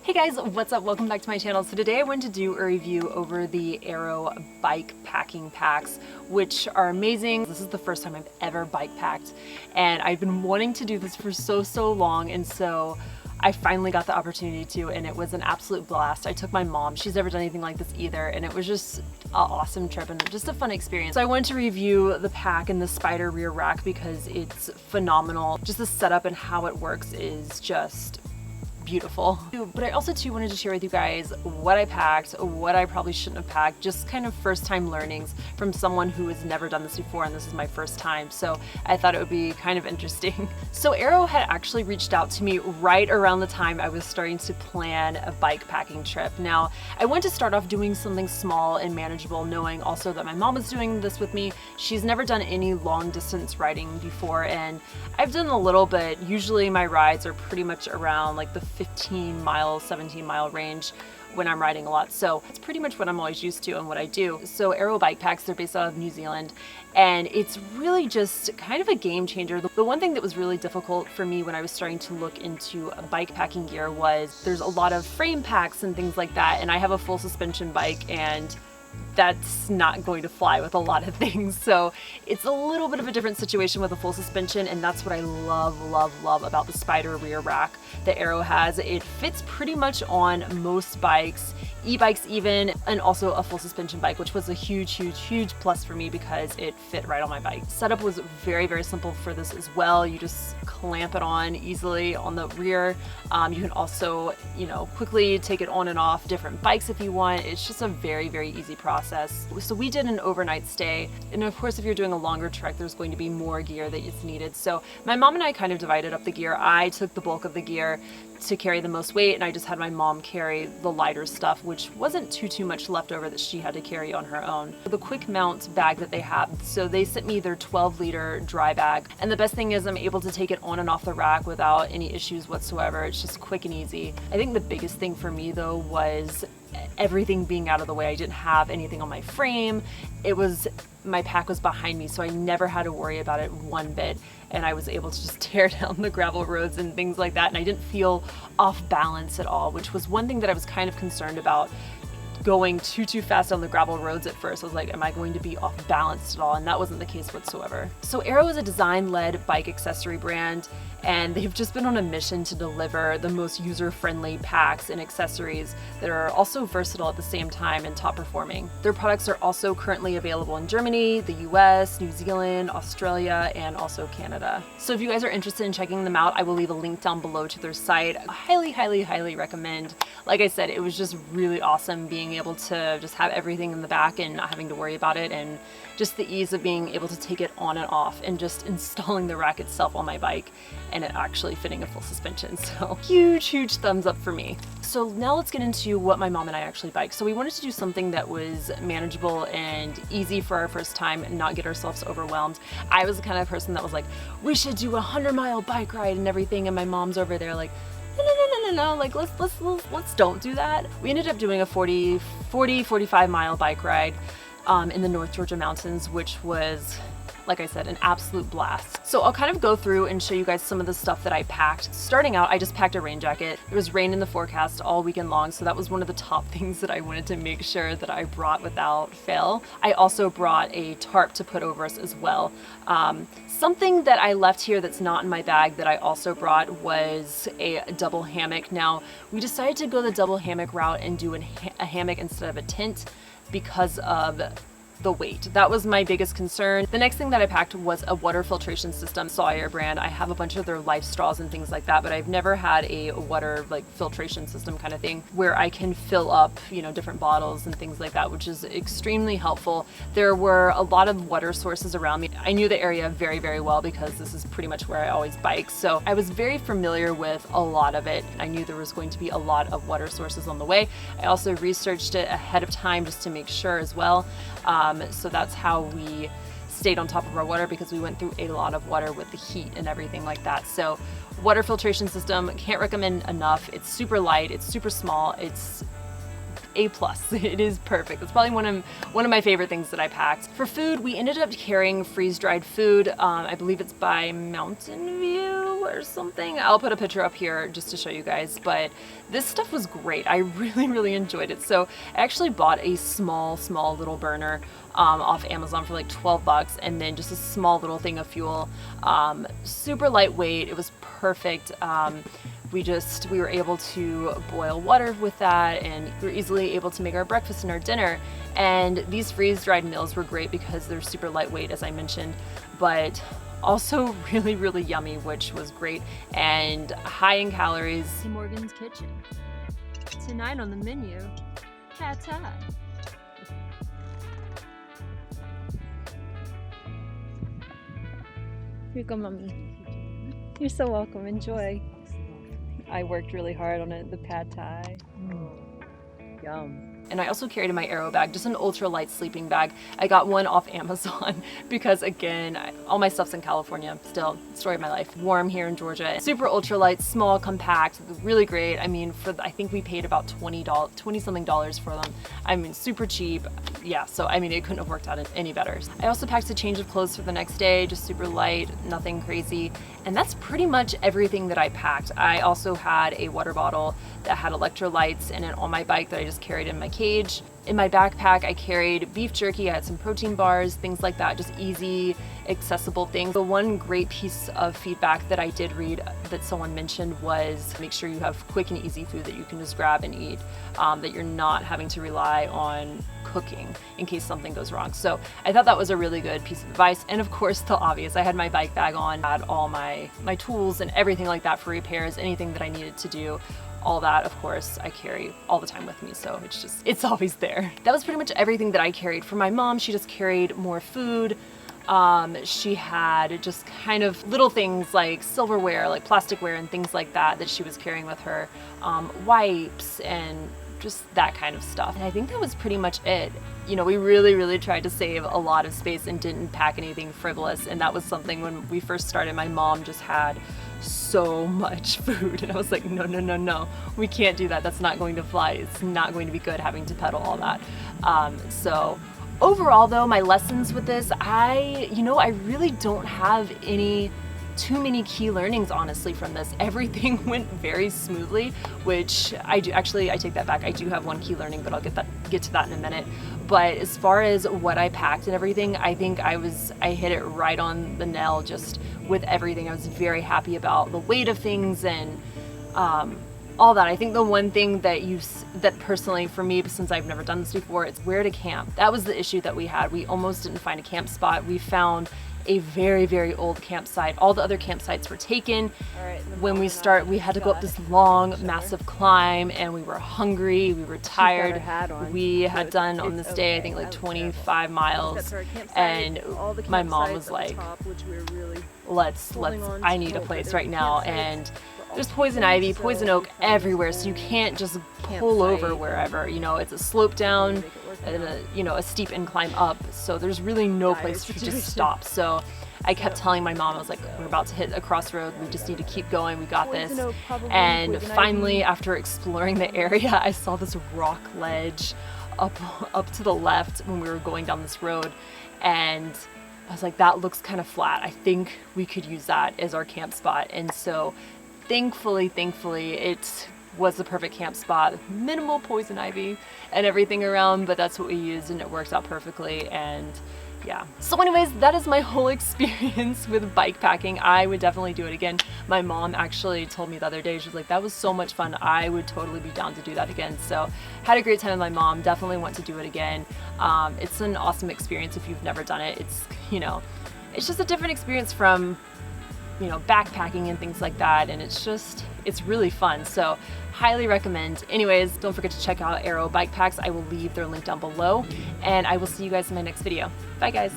Hey guys, what's up? Welcome back to my channel. So today I wanted to do a review over the Aeroe bike packing packs, which are amazing. This is the first time I've ever bike packed, and I've been wanting to do this for so long, and so I finally got the opportunity to, and it was an absolute blast. I took my mom. She's never done anything like this either, and it was just an awesome trip and just a fun experience. So I wanted to review the pack and the Spider rear rack because it's phenomenal. Just the setup and how it works is just beautiful. But I also too wanted to share with you guys what I packed, what I probably shouldn't have packed, just kind of first time learnings from someone who has never done this before, and this is my first time, so I thought it would be kind of interesting. So Aeroe had actually reached out to me right around the time I was starting to plan a bike packing trip. Now I wanted to start off doing something small and manageable, knowing also that my mom was doing this with me. She's never done any long distance riding before, and I've done a little bit. Usually my rides are pretty much around like the 15 mile, 17 mile range when I'm riding a lot. So it's pretty much what I'm always used to and what I do. So Aeroe bike packs, they're based out of New Zealand, and it's really just kind of a game changer. The one thing that was really difficult for me when I was starting to look into bike packing gear was there's a lot of frame packs and things like that, and I have a full suspension bike, and that's not going to fly with a lot of things. So it's a little bit of a different situation with a full suspension, and that's what I love about the Spider rear rack that Aeroe has. It fits pretty much on most bikes, e-bikes even, and also a full suspension bike, which was a huge plus for me because it fit right on my bike. Setup was very simple for this as well. You just clamp it on easily on the rear. You can also, quickly take it on and off different bikes if you want. It's just a very easy process. So we did an overnight stay, and of course if you're doing a longer trek there's going to be more gear that is needed. So my mom and I kind of divided up the gear. I took the bulk of the gear to carry the most weight, and I just had my mom carry the lighter stuff, which wasn't too much left over that she had to carry on her own. The quick mount bag that they have, so they sent me their 12-liter dry bag, and the best thing is I'm able to take it on and off the rack without any issues whatsoever. It's just quick and easy. I think the biggest thing for me though was everything being out of the way. I didn't have anything on my frame. My pack was behind me, so I never had to worry about it one bit, and I was able to just tear down the gravel roads and things like that, and I didn't feel off balance at all, which was one thing that I was kind of concerned about, going too fast on the gravel roads at first. I was like, am I going to be off balance at all? And that wasn't the case whatsoever. So Aeroe is a design-led bike accessory brand, and they've just been on a mission to deliver the most user-friendly packs and accessories that are also versatile at the same time and top performing. Their products are also currently available in Germany, the US, New Zealand, Australia, and also Canada. So if you guys are interested in checking them out, I will leave a link down below to their site. I highly recommend. Like I said, it was just really awesome being able to just have everything in the back and not having to worry about it, and just the ease of being able to take it on and off, and just installing the rack itself on my bike and it actually fitting a full suspension. So huge thumbs up for me. So now let's get into what my mom and I actually bike. So we wanted to do something that was manageable and easy for our first time and not get ourselves overwhelmed. I was the kind of person that was like, we should do a 100-mile bike ride and everything, and my mom's over there like, no, like let's don't do that. We ended up doing a 45 mile bike ride in the North Georgia mountains, which was, like I said, an absolute blast. So I'll kind of go through and show you guys some of the stuff that I packed. Starting out, I just packed a rain jacket. There was rain in the forecast all weekend long, so that was one of the top things that I wanted to make sure that I brought without fail. I also brought a tarp to put over us as well. Something that I left here that's not in my bag that I also brought was a double hammock. Now, we decided to go the double hammock route and do a hammock instead of a tent because of the weight. That was my biggest concern. The next thing that I packed was a water filtration system, Sawyer brand. I have a bunch of their life straws and things like that, but I've never had a water filtration system kind of thing where I can fill up, different bottles and things like that, which is extremely helpful. There were a lot of water sources around me. I knew the area very well because this is pretty much where I always bike, so I was very familiar with a lot of it. I knew there was going to be a lot of water sources on the way. I also researched it ahead of time just to make sure as well. So that's how we stayed on top of our water, because we went through a lot of water with the heat and everything like that. So water filtration system, can't recommend enough. It's super light, it's super small, it's A+. It is perfect. It's probably one of my favorite things that I packed. For food, we ended up carrying freeze-dried food. I believe it's by Mountain View. or something. I'll put a picture up here just to show you guys, but this stuff was great. I really enjoyed it. So I actually bought a small little burner off Amazon for like 12 bucks, and then just a small little thing of fuel. Super lightweight. It was perfect. We were able to boil water with that, and we were easily able to make our breakfast and our dinner. And these freeze-dried meals were great because they're super lightweight, as I mentioned, but also really yummy, which was great, and high in calories. Morgan's Kitchen. Tonight on the menu, pad thai. Here you go, Mommy. You're so welcome. Enjoy. I worked really hard on it, the pad thai. Yum. And I also carried in my Aeroe bag, just an ultralight sleeping bag. I got one off Amazon because, again, all my stuff's in California still. Story of my life. Warm here in Georgia. Super ultralight, small, compact, really great. I mean, I think we paid about $20 something for them. I mean, super cheap. Yeah, so I mean, it couldn't have worked out any better. I also packed a change of clothes for the next day, just super light, nothing crazy. And that's pretty much everything that I packed. I also had a water bottle that had electrolytes in it on my bike that I just carried in my cage. In my backpack, I carried beef jerky, I had some protein bars, things like that, just easy, accessible things. The one great piece of feedback that I did read that someone mentioned was make sure you have quick and easy food that you can just grab and eat, that you're not having to rely on cooking in case something goes wrong. So I thought that was a really good piece of advice. And of course, the obvious, I had my bike bag on, had all my tools and everything like that for repairs, anything that I needed to do. All that, of course, I carry all the time with me, so it's always there. That was pretty much everything that I carried. For my mom, she just carried more food. She had just kind of little things like silverware, like plasticware and things like that she was carrying with her, wipes and just that kind of stuff. And I think that was pretty much it. You know, we really tried to save a lot of space and didn't pack anything frivolous, and that was something when we first started. My mom just had so much food, and I was like, no, we can't do that. That's not going to fly. It's not going to be good having to pedal all that. So overall though, my lessons with this, I really don't have too many key learnings, honestly, from this. Everything went very smoothly, which I take that back. I do have one key learning, but I'll get to that in a minute. But as far as what I packed and everything, I think I hit it right on the nail just with everything. I was very happy about the weight of things and all that. I think the one thing that personally for me, since I've never done this before, it's where to camp. That was the issue that we had. We almost didn't find a camp spot. We found a very old campsite. All the other campsites were taken. When we had to go up this long, massive climb, and we were hungry, we were tired. We had done on this day, I think, like 25 miles, and my mom was like, I need a place right now. And there's poison ivy, poison oak everywhere, so you can't just pull over wherever. You know, it's a slope down and a steep incline up, so there's really no place to just stop. So I kept telling my mom, I was like, we're about to hit a crossroad, we just need to keep going, we got this. And finally, after exploring the area, I saw this rock ledge up to the left when we were going down this road, and I was like, that looks kind of flat. I think we could use that as our camp spot. And so thankfully it was the perfect camp spot. Minimal poison ivy and everything around, but that's what we used, and it worked out perfectly. And yeah. So anyways, that is my whole experience with bike packing. I would definitely do it again. My mom actually told me the other day, she was like, that was so much fun. I would totally be down to do that again. So had a great time with my mom. Definitely want to do it again. It's an awesome experience if you've never done it. It's, it's just a different experience from backpacking and things like that, and it's really fun, so highly recommend. Anyways, don't forget to check out Aeroe bike packs. I will leave their link down below, and I will see you guys in my next video. Bye guys.